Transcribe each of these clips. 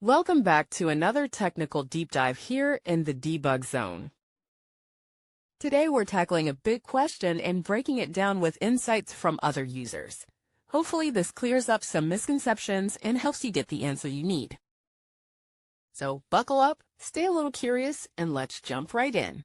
Welcome back to another technical deep dive here in the debug zone. Today we're tackling a big question and breaking it down with insights from other users. Hopefully this clears up some misconceptions and helps you get the answer you need. So buckle up, stay a little curious, and let's jump right in.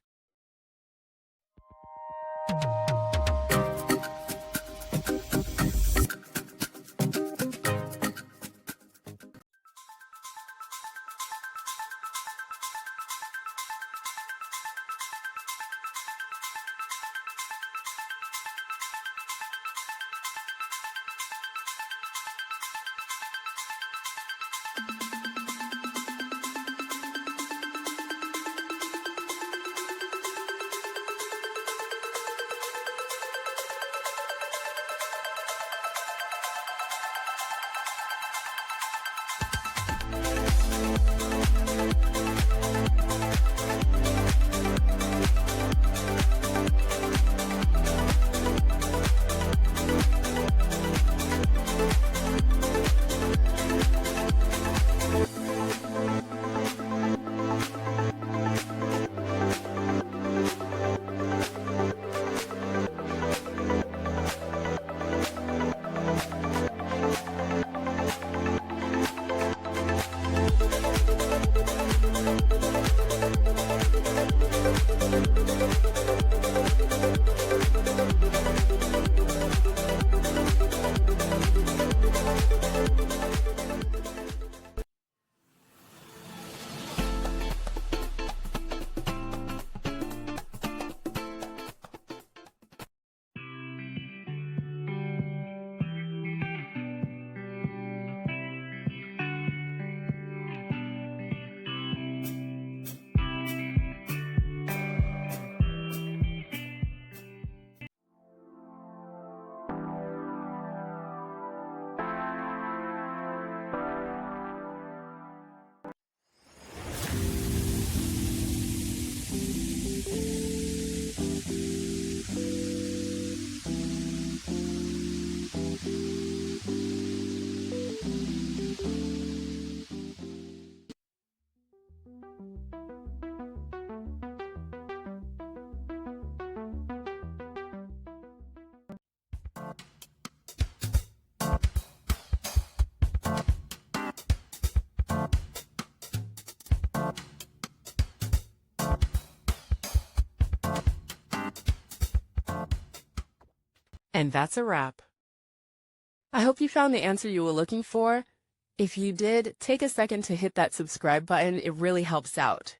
And that's a wrap. I hope you found the answer you were looking for. If you did, take a second to hit that subscribe button. It really helps out.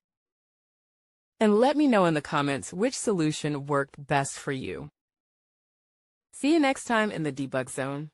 And let me know in the comments which solution worked best for you. See you next time in the debug zone.